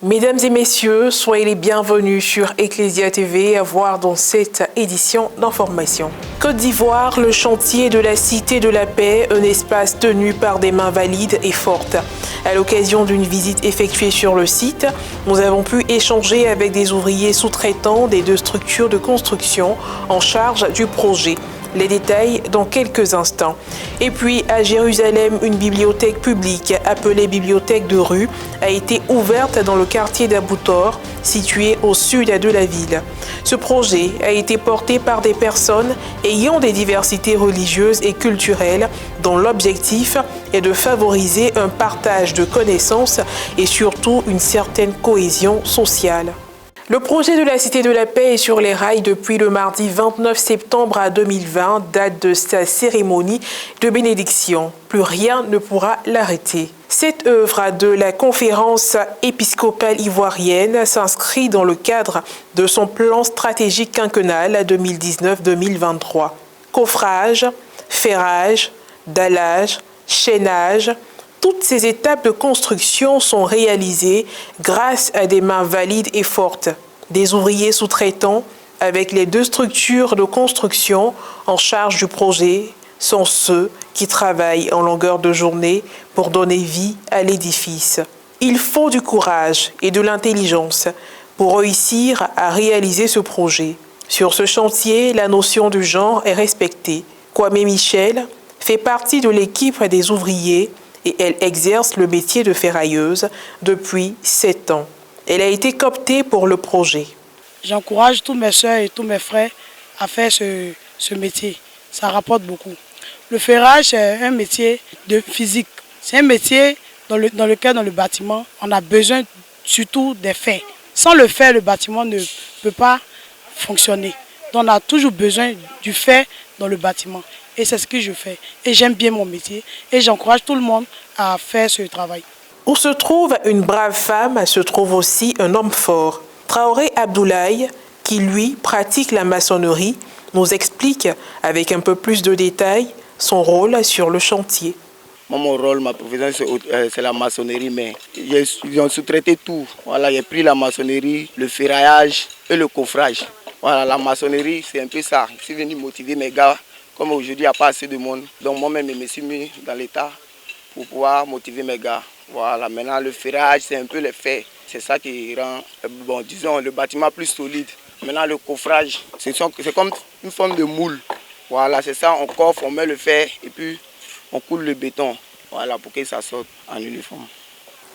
Mesdames et messieurs, soyez les bienvenus sur Ecclesia TV à voir dans cette édition d'information. Côte d'Ivoire, le chantier de la Cité de la Paix, un espace tenu par des mains valides et fortes. À l'occasion d'une visite effectuée sur le site, nous avons pu échanger avec des ouvriers sous-traitants des deux structures de construction en charge du projet. Les détails dans quelques instants. Et puis, à Jérusalem, une bibliothèque publique appelée Bibliothèque de rue a été ouverte dans le quartier d'Aboutor, situé au sud de la ville. Ce projet a été porté par des personnes ayant des diversités religieuses et culturelles dont l'objectif est de favoriser un partage de connaissances et surtout une certaine cohésion sociale. Le projet de la Cité de la Paix est sur les rails depuis le mardi 29 septembre 2020, date de sa cérémonie de bénédiction. Plus rien ne pourra l'arrêter. Cette œuvre de la conférence épiscopale ivoirienne s'inscrit dans le cadre de son plan stratégique quinquennal 2019-2023. Coffrage, ferrage, dallage, chaînage, toutes ces étapes de construction sont réalisées grâce à des mains valides et fortes, des ouvriers sous-traitants avec les deux structures de construction en charge du projet sont ceux qui travaillent en longueur de journée pour donner vie à l'édifice. Il faut du courage et de l'intelligence pour réussir à réaliser ce projet. Sur ce chantier, la notion du genre est respectée. Kwame Michel fait partie de l'équipe des ouvriers et elle exerce le métier de ferrailleuse depuis 7 ans. Elle a été cooptée pour le projet. J'encourage tous mes soeurs et tous mes frères à faire ce métier. Ça rapporte beaucoup. Le ferrage, c'est un métier de physique. C'est un métier dans lequel, dans le bâtiment, on a besoin surtout des fers. Sans le fer, le bâtiment ne peut pas fonctionner. Donc on a toujours besoin du fer dans le bâtiment. Et c'est ce que je fais. Et j'aime bien mon métier. Et j'encourage tout le monde à faire ce travail. Où se trouve une brave femme, se trouve aussi un homme fort. Traoré Abdoulaye, qui lui pratique la maçonnerie, nous explique avec un peu plus de détails son rôle sur le chantier. Moi, mon rôle, ma profession, c'est la maçonnerie, mais ils ont sous-traité tout. Voilà, j'ai pris la maçonnerie, le ferraillage et le coffrage. Voilà, la maçonnerie, c'est un peu ça. Je suis venu motiver mes gars. Comme aujourd'hui, il n'y a pas assez de monde, donc moi-même, je me suis mis dans l'état pour pouvoir motiver mes gars. Voilà, maintenant, le ferrage, c'est un peu le fer. C'est ça qui rend, disons, le bâtiment plus solide. Maintenant, le coffrage, c'est comme une forme de moule. Voilà, c'est ça, on coffre, on met le fer et puis on coule le béton. Voilà, pour que ça sorte en uniforme.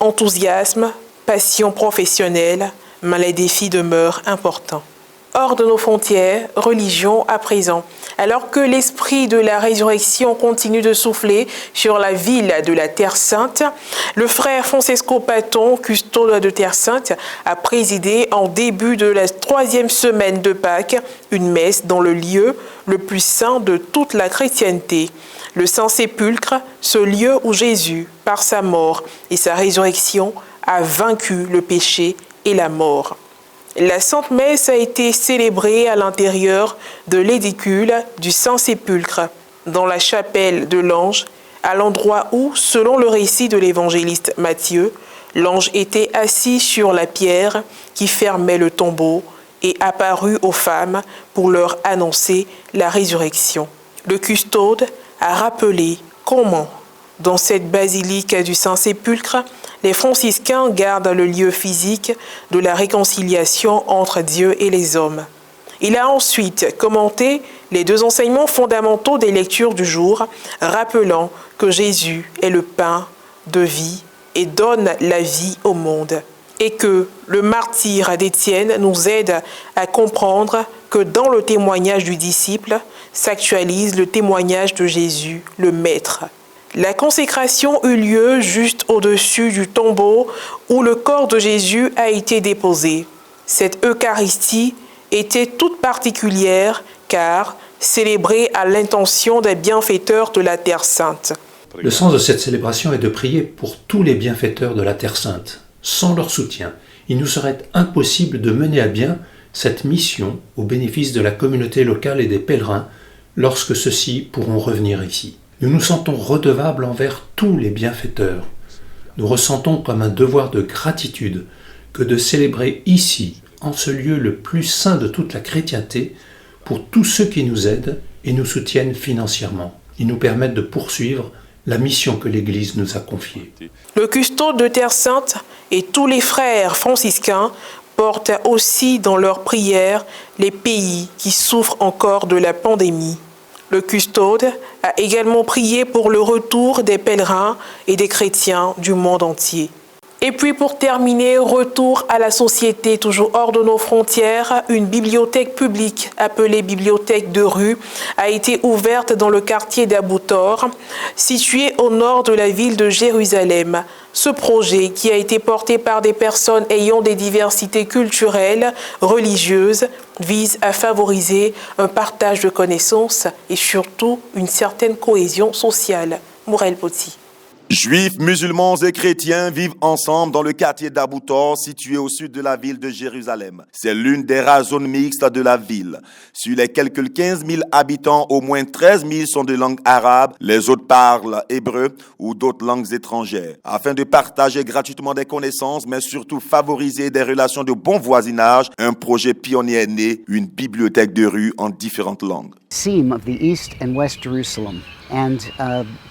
Enthousiasme, passion professionnelle, mais les défis demeurent importants. Hors de nos frontières, religion à présent. Alors que l'esprit de la résurrection continue de souffler sur la ville de la Terre Sainte, le frère Francesco Paton, custode de Terre Sainte, a présidé en début de la 3e semaine de Pâques une messe dans le lieu le plus saint de toute la chrétienté. Le Saint-Sépulcre, ce lieu où Jésus, par sa mort et sa résurrection, a vaincu le péché et la mort. La Sainte Messe a été célébrée à l'intérieur de l'édicule du Saint-Sépulcre, dans la chapelle de l'Ange, à l'endroit où, selon le récit de l'évangéliste Matthieu, l'ange était assis sur la pierre qui fermait le tombeau et apparut aux femmes pour leur annoncer la résurrection. Le custode a rappelé comment, dans cette basilique du Saint-Sépulcre, les franciscains gardent le lieu physique de la réconciliation entre Dieu et les hommes. Il a ensuite commenté les 2 enseignements fondamentaux des lectures du jour, rappelant que Jésus est le pain de vie et donne la vie au monde, et que le martyre d'Étienne nous aide à comprendre que dans le témoignage du disciple s'actualise le témoignage de Jésus, le Maître. La consécration eut lieu juste au-dessus du tombeau où le corps de Jésus a été déposé. Cette Eucharistie était toute particulière car célébrée à l'intention des bienfaiteurs de la Terre Sainte. Le sens de cette célébration est de prier pour tous les bienfaiteurs de la Terre Sainte. Sans leur soutien, il nous serait impossible de mener à bien cette mission au bénéfice de la communauté locale et des pèlerins lorsque ceux-ci pourront revenir ici. Nous nous sentons redevables envers tous les bienfaiteurs. Nous ressentons comme un devoir de gratitude que de célébrer ici, en ce lieu le plus saint de toute la chrétienté, pour tous ceux qui nous aident et nous soutiennent financièrement. Ils nous permettent de poursuivre la mission que l'Église nous a confiée. Le custode de Terre Sainte et tous les frères franciscains portent aussi dans leurs prières les pays qui souffrent encore de la pandémie. Le custode a également prié pour le retour des pèlerins et des chrétiens du monde entier. Et puis pour terminer, retour à la société, toujours hors de nos frontières, une bibliothèque publique appelée Bibliothèque de rue a été ouverte dans le quartier d'Abou Tor, situé au nord de la ville de Jérusalem. Ce projet, qui a été porté par des personnes ayant des diversités culturelles, religieuses, vise à favoriser un partage de connaissances et surtout une certaine cohésion sociale. Mourel Potsi. Juifs, musulmans et chrétiens vivent ensemble dans le quartier d'Abou Tor, situé au sud de la ville de Jérusalem. C'est l'une des rares zones mixtes de la ville. Sur les quelques 15 000 habitants, au moins 13 000 sont de langue arabe, les autres parlent hébreu ou d'autres langues étrangères. Afin de partager gratuitement des connaissances, mais surtout favoriser des relations de bon voisinage, un projet pionnier est né, une bibliothèque de rue en différentes langues. Seam of the East and West Jerusalem. And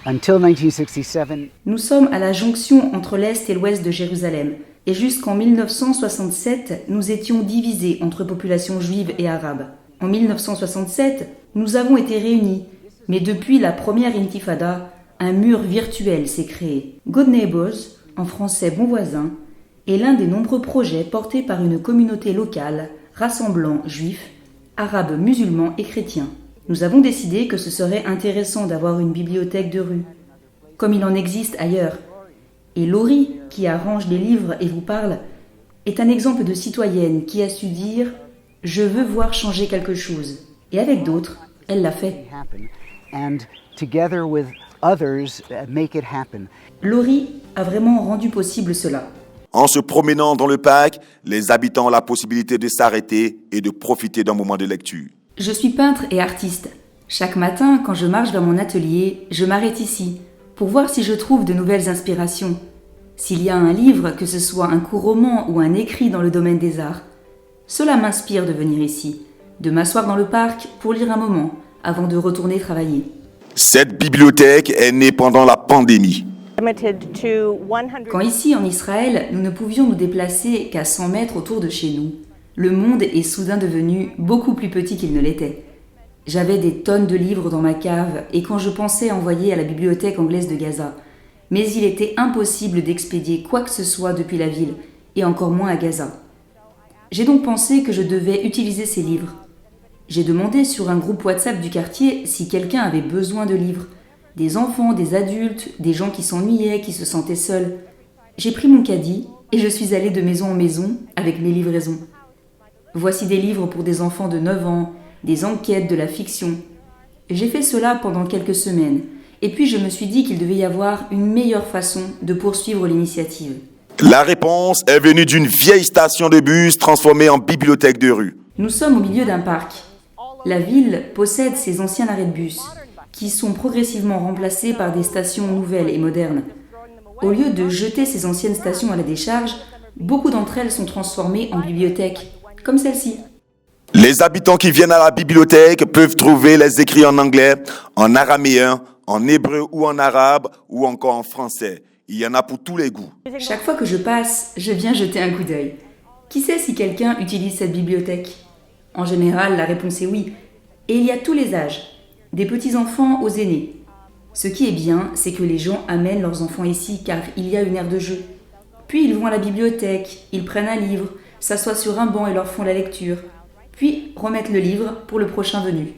until 1967, nous sommes à la jonction entre l'Est et l'Ouest de Jérusalem. Et jusqu'en 1967, nous étions divisés entre populations juives et arabes. En 1967, nous avons été réunis. Mais depuis la première intifada, un mur virtuel s'est créé. Good Neighbors, en français bon voisin, est l'un des nombreux projets portés par une communauté locale rassemblant juifs, arabes, musulmans et chrétiens. Nous avons décidé que ce serait intéressant d'avoir une bibliothèque de rue, comme il en existe ailleurs. Et Laurie, qui arrange les livres et vous parle, est un exemple de citoyenne qui a su dire « Je veux voir changer quelque chose ». Et avec d'autres, elle l'a fait. and together with others, make it happen. Laurie a vraiment rendu possible cela. En se promenant dans le parc, les habitants ont la possibilité de s'arrêter et de profiter d'un moment de lecture. Je suis peintre et artiste. Chaque matin, quand je marche vers mon atelier, je m'arrête ici pour voir si je trouve de nouvelles inspirations. S'il y a un livre, que ce soit un court roman ou un écrit dans le domaine des arts, cela m'inspire de venir ici, de m'asseoir dans le parc pour lire un moment avant de retourner travailler. Cette bibliothèque est née pendant la pandémie. Quand ici, en Israël, nous ne pouvions nous déplacer qu'à 100 mètres autour de chez nous, le monde est soudain devenu beaucoup plus petit qu'il ne l'était. J'avais des tonnes de livres dans ma cave et quand je pensais envoyer à la bibliothèque anglaise de Gaza, mais il était impossible d'expédier quoi que ce soit depuis la ville, et encore moins à Gaza. J'ai donc pensé que je devais utiliser ces livres. J'ai demandé sur un groupe WhatsApp du quartier si quelqu'un avait besoin de livres. Des enfants, des adultes, des gens qui s'ennuyaient, qui se sentaient seuls. J'ai pris mon caddie et je suis allée de maison en maison avec mes livraisons. Voici des livres pour des enfants de 9 ans, des enquêtes, de la fiction. J'ai fait cela pendant quelques semaines, et puis je me suis dit qu'il devait y avoir une meilleure façon de poursuivre l'initiative. La réponse est venue d'une vieille station de bus transformée en bibliothèque de rue. Nous sommes au milieu d'un parc. La ville possède ces anciens arrêts de bus, qui sont progressivement remplacés par des stations nouvelles et modernes. Au lieu de jeter ces anciennes stations à la décharge, beaucoup d'entre elles sont transformées en bibliothèques, comme celle-ci. Les habitants qui viennent à la bibliothèque peuvent trouver les écrits en anglais, en araméen, en hébreu ou en arabe, ou encore en français. Il y en a pour tous les goûts. Chaque fois que je passe, je viens jeter un coup d'œil. Qui sait si quelqu'un utilise cette bibliothèque ? En général, la réponse est oui. Et il y a tous les âges, des petits-enfants aux aînés. Ce qui est bien, c'est que les gens amènent leurs enfants ici car il y a une aire de jeu. Puis ils vont à la bibliothèque, ils prennent un livre, s'assoient sur un banc et leur font la lecture. Puis remettent le livre pour le prochain venu.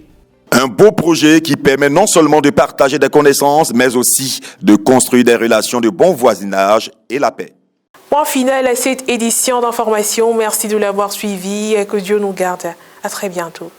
Un beau projet qui permet non seulement de partager des connaissances, mais aussi de construire des relations de bon voisinage et la paix. Point final à cette édition d'information. Merci de l'avoir suivi et que Dieu nous garde. À très bientôt.